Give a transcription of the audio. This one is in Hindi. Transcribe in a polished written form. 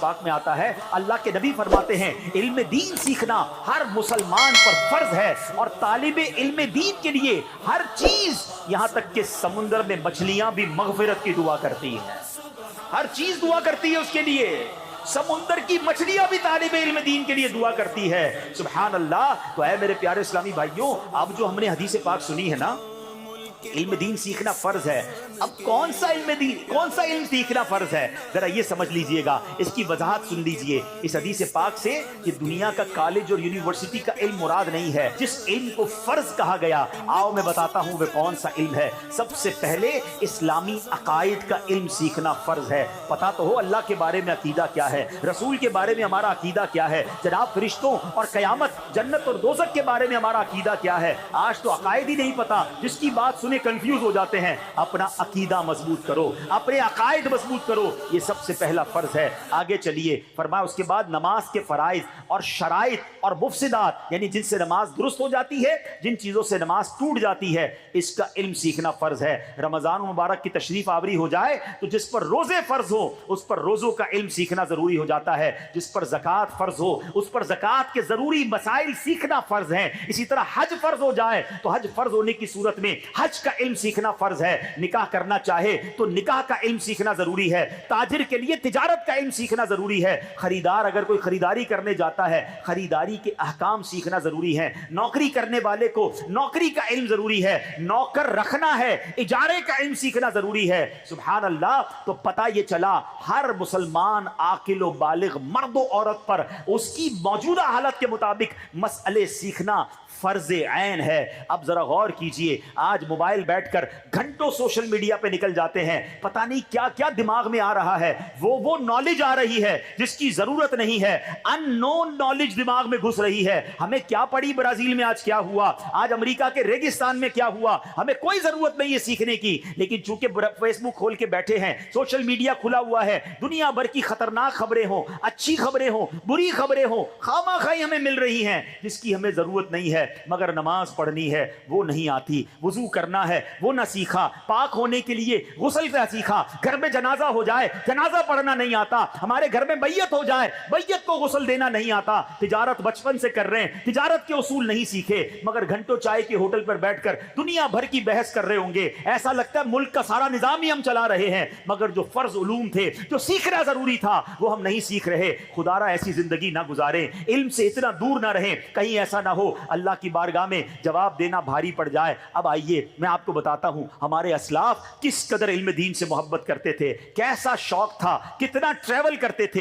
पाक में आता है, अल्लाह के नबी फरमाते हैं इल्म दीन सीखना हर मुसलमान पर फर्ज है, और तालिबे इल्म दीन के लिए हर चीज, यहां तक कि समुंदर में मछलियां भी मगफिरत की दुआ करती हैं, हर चीज दुआ करती है उसके लिए। समुंदर की मछलियां भी तालिबे इल्म दीन के लिए दुआ करती है। सुभान अल्लाह। तो है मेरे प्यारे इस्लामी भाइयों, अब जो हमने हदीस पाक सुनी है ना, इल्म दीन सीखना फर्ज है। अब कौन सा इल्म दीन, कौन सा इल्म सीखना फर्ज है, जरा ये समझ लीजिएगा, इसकी वजाहत सुन लीजिए। इस हदीस पाक से ये दुनिया का कॉलेज और यूनिवर्सिटी का इल्म मुराद नहीं है। जिस इल्म को फर्ज कहा गया, आओ मैं बताता हूं वह कौन सा इल्म है। सबसे पहले इस्लामी अकायद का इल्म सीखना फर्ज है। पता तो हो अल्लाह के बारे में अकीदा क्या है, रसूल के बारे में हमारा अकीदा क्या है, जनाब फरिश्तों और कयामत, जन्नत और दोज़ख के बारे में हमारा अकीदा क्या है। आज तो अकायद ही नहीं पता, जिसकी बात सुने कंफ्यूज हो जाते हैं। अपना अकीदा मजबूत करो, अपने अकायद मजबूत करो, ये सबसे पहला फर्ज है। आगे चलिए, फरमाया उसके बाद नमाज के फराइज और शराइत और मुफसिदात, यानी जिनसे नमाज दुरुस्त हो जाती है, जिन चीजों से नमाज टूट जाती है, इसका इल्म सीखना फर्ज है। रमजान मुबारक की तशरीफ आवरी हो जाए तो जिस पर रोजे फर्ज हो उस पर रोजों का इल्म सीखना जरूरी हो जाता है। जिस पर ज़कात फर्ज हो उस पर ज़कात के जरूरी मसाइल सीखना फर्ज है। इसी तरह हज फर्ज हो जाए तो हज फर्ज होने की सूरत में हज का इल्म सीखना फर्ज है। निकाह करना चाहे तो निकाह का इल्म सीखना जरूरी है। ताजिर के लिए तिजारत का इल्म सीखना जरूरी है। खरीदार अगर कोई खरीदारी करने जाता है, खरीदारी के अहकाम सीखना जरूरी है। नौकरी करने वाले को नौकरी का इल्म जरूरी है। नौकर रखना है, इजारे का इल्म सीखना जरूरी है। सुभान अल्लाह। तो पता ये चला हर मुसलमान आकिल व बालिग मर्द व औरत पर उसकी मौजूदा हालत के मुताबिक मसले सीखना फर्ज ऐन है। अब जरा गौर कीजिए, आज मोबाइल बैठकर घंटों सोशल मीडिया पे निकल जाते हैं, पता नहीं क्या क्या दिमाग में आ रहा है। वो नॉलेज आ रही है जिसकी जरूरत नहीं है, अननोन नॉलेज दिमाग में घुस रही है। हमें क्या पड़ी ब्राजील में आज क्या हुआ, आज अमेरिका के रेगिस्तान में क्या हुआ, हमें कोई जरूरत नहीं है सीखने की। लेकिन चूंकि फेसबुक खोल के बैठे हैं, सोशल मीडिया खुला हुआ है, दुनिया भर की खतरनाक खबरें हो, अच्छी खबरें हो, बुरी खबरें हो, खामाखाई हमें मिल रही हैं जिसकी हमें जरूरत नहीं है। मगर नमाज पढ़नी है वो नहीं आती, वुजू करना है वो ना सीखा, पाक होने के लिए गुस्ल का सीखा, घर में जनाजा हो जाए जनाजा पढ़ना नहीं आता, हमारे घर में बैयत हो जाए बैयत को गुस्ल देना नहीं आता। तिजारत बचपन से कर रहे हैं, तिजारत के उसूल नहीं सीखे, मगर घंटों चाय के होटल पर बैठकर दुनिया भर की बहस कर रहे होंगे। ऐसा लगता है मुल्क का सारा निजाम ही हम चला रहे हैं, मगर जो फर्ज उलूम थे, जो सीखना जरूरी था, वो हम नहीं सीख रहे। खुदारा ऐसी जिंदगी ना गुजारें, इल्म से इतना दूर ना रहें, कहीं ऐसा ना हो अल्लाह की बारगाह में जवाब देना भारी पड़ जाए। अब आइए मैं आपको बताता हूं हमारे असलाफ किस कदर इल्म दीन से मोहब्बत करते थे, कैसा शौक था, कितना ट्रैवल करते थे।